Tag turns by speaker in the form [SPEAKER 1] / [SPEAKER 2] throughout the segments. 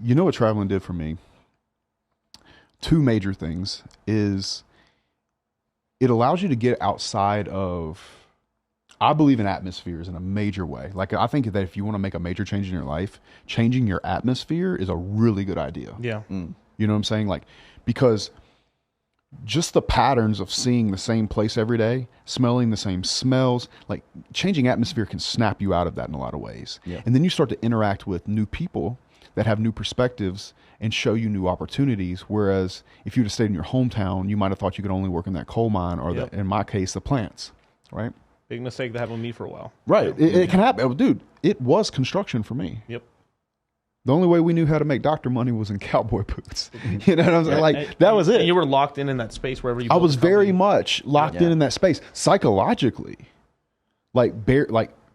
[SPEAKER 1] You know what traveling did for me? Two major things is it allows you to get outside of, I believe in atmospheres in a major way. Like, I think that if you want to make a major change in your life, changing your atmosphere is a really good idea.
[SPEAKER 2] Yeah.
[SPEAKER 1] You know what I'm saying? Like, because just the patterns of seeing the same place every day, smelling the same smells, like changing atmosphere can snap you out of that in a lot of ways.
[SPEAKER 3] Yeah.
[SPEAKER 1] And then you start to interact with new people that have new perspectives and show you new opportunities. Whereas if you'd have stayed in your hometown, you might have thought you could only work in that coal mine or
[SPEAKER 2] Yep.
[SPEAKER 1] in my case, the plants, right?
[SPEAKER 2] Big mistake that happened with me for a while.
[SPEAKER 1] Right. It can happen. Dude, it was construction for me.
[SPEAKER 2] Yep.
[SPEAKER 1] The only way we knew how to make doctor money was in cowboy boots. You know what I'm saying? Like, that was it.
[SPEAKER 2] And you were locked in that space wherever you
[SPEAKER 1] I
[SPEAKER 2] built
[SPEAKER 1] was
[SPEAKER 2] the company.
[SPEAKER 1] very much locked in that space psychologically, like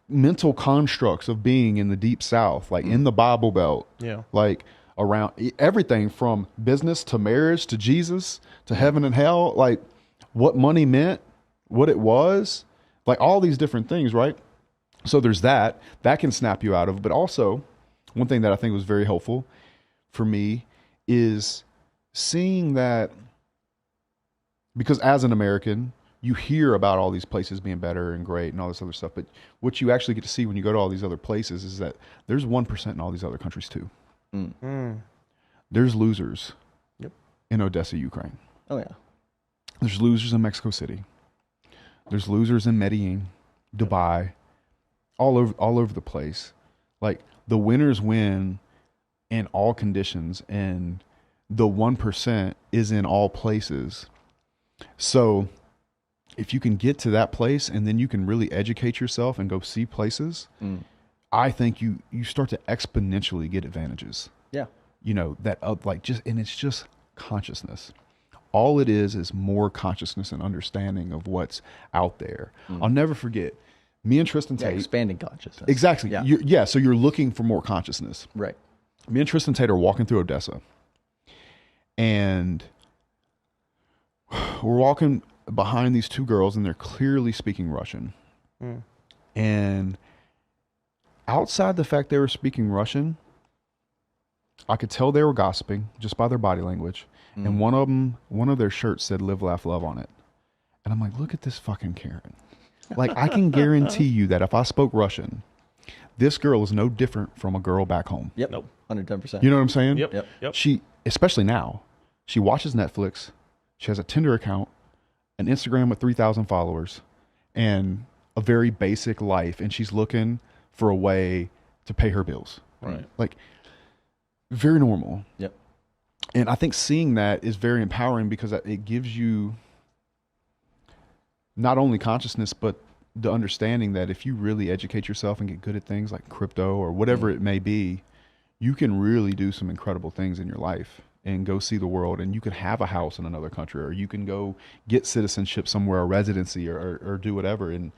[SPEAKER 1] mental constructs of being in the deep South, like in the Bible Belt, like around everything from business to marriage to Jesus to heaven and hell, like what money meant, what it was, like all these different things, right? So there's that can snap you out of, but also one thing that I think was very helpful for me is seeing that, because as an American, you hear about all these places being better and great and all this other stuff, but what you actually get to see when you go to all these other places is that there's 1% in all these other countries too. There's losers in Odessa, Ukraine.
[SPEAKER 3] Oh yeah.
[SPEAKER 1] There's losers in Mexico City. There's losers in Medellin, Dubai, all over the place. Like, the winners win in all conditions, and the 1% is in all places. So if you can get to that place and then you can really educate yourself and go see places, I think you start to exponentially get advantages.
[SPEAKER 3] Yeah.
[SPEAKER 1] You know, that and it's just consciousness. All it is more consciousness and understanding of what's out there. I'll never forget, me and Tristan Tate.
[SPEAKER 3] Expanding consciousness.
[SPEAKER 1] Exactly.
[SPEAKER 3] Yeah.
[SPEAKER 1] So you're looking for more consciousness.
[SPEAKER 3] Right.
[SPEAKER 1] Me and Tristan Tate are walking through Odessa, and we're walking behind these two girls, and they're clearly speaking Russian. And outside the fact they were speaking Russian, I could tell they were gossiping just by their body language. And one of their shirts said "Live, Laugh, Love" on it. And I'm like, look at this fucking Karen. Like, I can guarantee you that if I spoke Russian, this girl is no different from a girl back home.
[SPEAKER 3] Yep. Nope. 110%.
[SPEAKER 1] You know what I'm saying?
[SPEAKER 2] Yep.
[SPEAKER 1] She, especially now, she watches Netflix. She has a Tinder account, an Instagram with 3,000 followers, and a very basic life. And she's looking for a way to pay her bills.
[SPEAKER 2] Right.
[SPEAKER 1] Like, very normal.
[SPEAKER 3] Yep.
[SPEAKER 1] And I think seeing that is very empowering, because it gives you not only consciousness, but the understanding that if you really educate yourself and get good at things like crypto or whatever it may be, you can really do some incredible things in your life and go see the world, and you can have a house in another country, or you can go get citizenship somewhere, a residency, or do whatever. And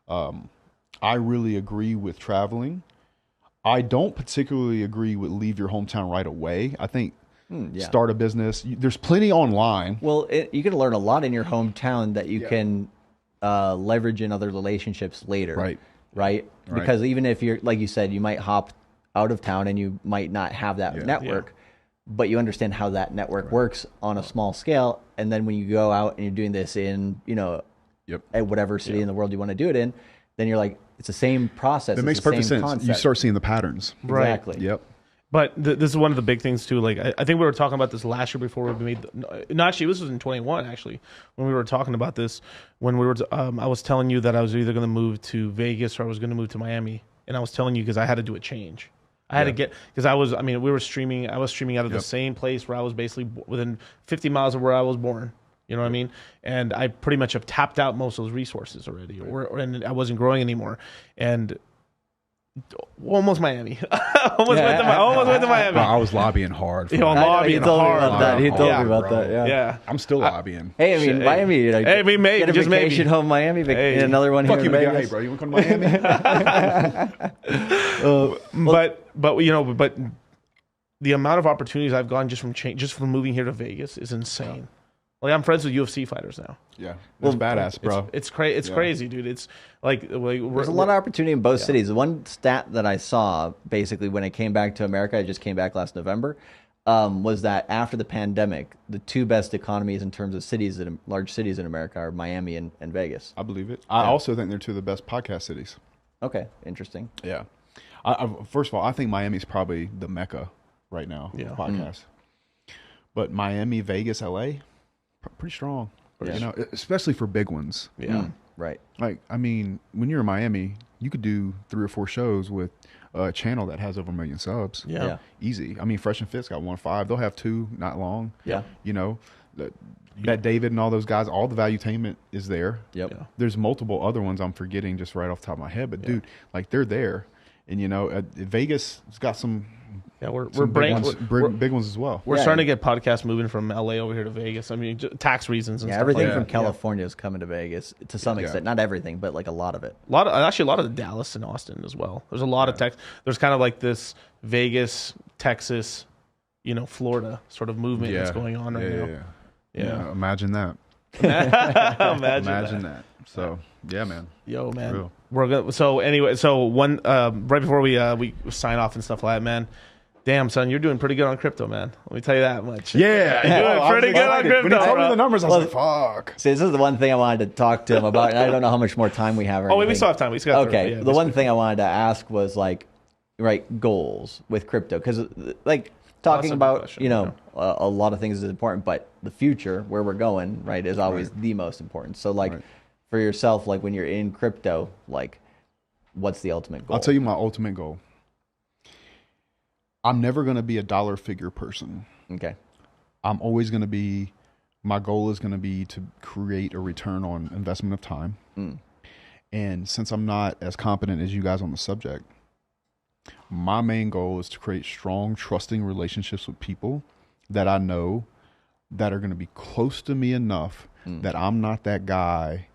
[SPEAKER 1] I really agree with traveling. I don't particularly agree with leave your hometown right away. I think start a business. There's plenty online.
[SPEAKER 3] Well, you can learn a lot in your hometown that you can leverage in other relationships later. Right. Because even if you're, like you said, you might hop out of town and you might not have that network, but you understand how that network works on a small scale. And then when you go out and you're doing this in, at whatever city in the world you want to do it in, then you're like, it's the same process.
[SPEAKER 1] It makes perfect sense. Concept. You start seeing the patterns.
[SPEAKER 3] Exactly.
[SPEAKER 1] Yep.
[SPEAKER 2] But this is one of the big things too. Like, I think we were talking about this last year before we made. No, actually, this was in 21. Actually, when we were talking about this, when we were, I was telling you that I was either going to move to Vegas or I was going to move to Miami, and I was telling you because I had to do a change. I had to get, because I was streaming out of the same place where I was basically within 50 miles of where I was born. You know what I mean? And I pretty much have tapped out most of those resources already, and I wasn't growing anymore. And almost Miami. almost went to Miami.
[SPEAKER 1] I was lobbying hard.
[SPEAKER 2] He told me about that.
[SPEAKER 3] He told me about that.
[SPEAKER 2] Yeah.
[SPEAKER 1] I'm still lobbying.
[SPEAKER 3] Hey, I mean, Miami.
[SPEAKER 2] Hey, we may
[SPEAKER 3] get a
[SPEAKER 2] just
[SPEAKER 3] vacation
[SPEAKER 2] maybe
[SPEAKER 3] home, Miami. Another one
[SPEAKER 1] Fuck
[SPEAKER 3] here
[SPEAKER 1] you,
[SPEAKER 3] in
[SPEAKER 1] man.
[SPEAKER 3] Vegas.
[SPEAKER 1] Hey, bro, you want to come to Miami?
[SPEAKER 2] But the amount of opportunities I've gotten just from moving here to Vegas is insane. Like I'm friends with UFC fighters now.
[SPEAKER 1] Yeah, that's badass, bro.
[SPEAKER 2] It's crazy, dude. It's like
[SPEAKER 3] there's a lot of opportunity in both cities. The one stat that I saw, basically, when I came back to America, I just came back last November, was that after the pandemic, the two best economies in terms of cities, large cities in America, are Miami and Vegas.
[SPEAKER 1] I believe it. I also think they're two of the best podcast cities.
[SPEAKER 3] Okay, interesting.
[SPEAKER 1] Yeah. First of all, I think Miami's probably the mecca right now for podcasts. But Miami, Vegas, LA, pretty strong. Yeah. You know, especially for big ones.
[SPEAKER 2] Yeah.
[SPEAKER 3] Right.
[SPEAKER 1] Like, I mean, when you're in Miami, you could do 3 or 4 shows with a channel that has over 1 million subs.
[SPEAKER 2] Yeah.
[SPEAKER 1] Easy. I mean, Fresh and Fit's got 1.5. They'll have 2 not long.
[SPEAKER 3] Yeah.
[SPEAKER 1] You know, Bet David and all those guys, all the valuetainment is there.
[SPEAKER 3] Yep. Yeah.
[SPEAKER 1] There's multiple other ones I'm forgetting just right off the top of my head. But dude, like they're there. And you know, Vegas has got some big ones as well.
[SPEAKER 2] We're starting to get podcasts moving from LA over here to Vegas. I mean, tax reasons and stuff.
[SPEAKER 3] Everything
[SPEAKER 2] like
[SPEAKER 3] from California is coming to Vegas to some extent. Not everything, but like a lot of it.
[SPEAKER 2] Actually, a lot of the Dallas and Austin as well. There's a lot of There's kind of like this Vegas, Texas, you know, Florida sort of movement that's going on right now.
[SPEAKER 1] Yeah. Imagine that.
[SPEAKER 2] Imagine that.
[SPEAKER 1] So yeah, man.
[SPEAKER 2] Yo, man. We're gonna. So anyway, one right before we sign off and stuff like that, man. Damn, son, you're doing pretty good on crypto, man. Let me tell you that much.
[SPEAKER 1] Yeah,
[SPEAKER 2] you're doing pretty good on crypto.
[SPEAKER 1] When he told me the numbers, I was like, "Fuck."
[SPEAKER 3] See, this is the one thing I wanted to talk to him about, and I don't know how much more time we have.
[SPEAKER 2] Wait, we still have time. We still got
[SPEAKER 3] okay. The one thing I wanted to ask was like, goals with crypto, because like talking about question, a lot of things is important, but the future, where we're going, right, is always the most important. So like for yourself, like when you're in crypto, like what's the ultimate goal?
[SPEAKER 1] I'll tell you my ultimate goal. I'm never going to be a dollar figure person.
[SPEAKER 3] Okay.
[SPEAKER 1] I'm always going to be, my goal is going to be to create a return on investment of time. And since I'm not as competent as you guys on the subject, my main goal is to create strong, trusting relationships with people that I know that are going to be close to me enough that I'm not that guy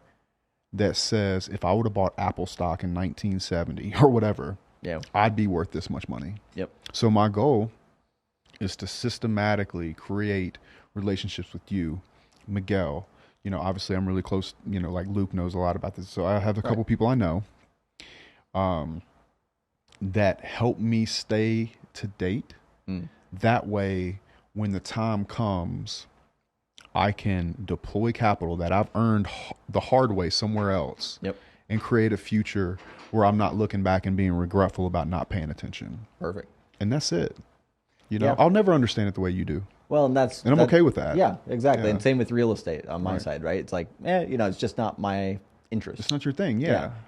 [SPEAKER 1] that says, if I would have bought Apple stock in 1970 or whatever, I'd be worth this much money.
[SPEAKER 3] Yep.
[SPEAKER 1] So my goal is to systematically create relationships with you, Miguel. You know, obviously I'm really close, you know, like Luke knows a lot about this. So I have a couple people I know that help me stay to date. That way, when the time comes, I can deploy capital that I've earned the hard way somewhere else. And create a future where I'm not looking back and being regretful about not paying attention.
[SPEAKER 3] Perfect.
[SPEAKER 1] And that's it. You know, I'll never understand it the way you do.
[SPEAKER 3] Well, and
[SPEAKER 1] I'm okay with that.
[SPEAKER 3] Yeah, exactly. And same with real estate on my side, right? It's like, it's just not my interest.
[SPEAKER 1] It's not your thing. Yeah.